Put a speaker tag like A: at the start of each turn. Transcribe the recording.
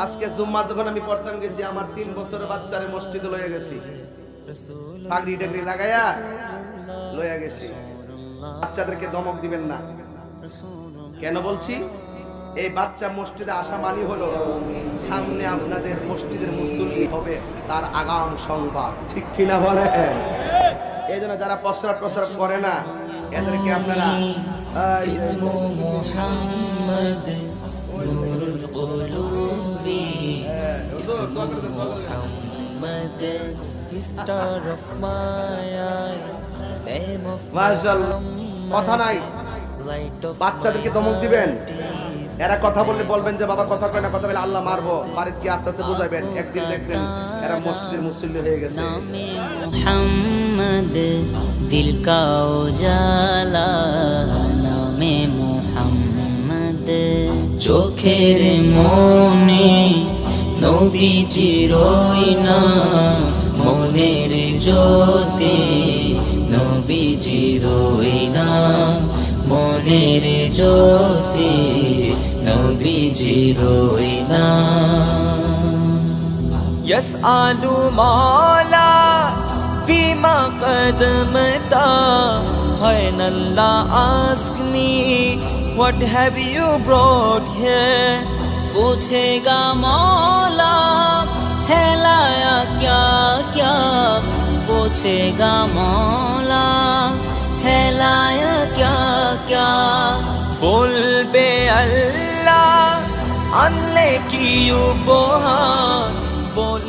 A: আজকে জুম্মা যখন আমি পড়তাম গেছি, আমার 3 বছরের বাচ্চারে মসজিদে লইয়া গেছি, পাগড়ি টাগড়ি লাগাইয়া লইয়া গেছি। বাচ্চাদেরকে ধমক দিবেন না। কেন বলছি? এই বাচ্চা মসজিদে আসা মানে হলো সামনে আপনাদের মসজিদের মুসল্লি হবে, তার আগাম সংবাদ। ঠিক কিনা বলে? এই জন্য যারা প্রস্রাব করে না, এদেরকে আপনারা কথা নাই, বাচ্চাদেরকে ধমক দিবেন। এরা কথা বললে বলবেন যে বাবা কথা কয় না, কথা বলে আল্লাহ মারবো। বাড়িতে গিয়ে আস্তে আস্তে বুঝাইবেন, একদিন দেখবেন এরা মসজিদের মুসল্লি হয়ে গেছে।
B: মুহাম্মদ দিল কা উজালা নামে মুহাম্মদ, চোখের মনে নবীজির রইনা, মনের জ্যোতি নবীজির রইনা, মনের জ্যোতি নবীজির রইনা। يسأل مولا فيما قدمتا, when Allah ask me what have you brought here, पूछेगा मौला है लाया क्या क्या, पूछेगा मौला है लाया क्या क्या, बोलबे अल्लाह আনলে কি উপহার, বল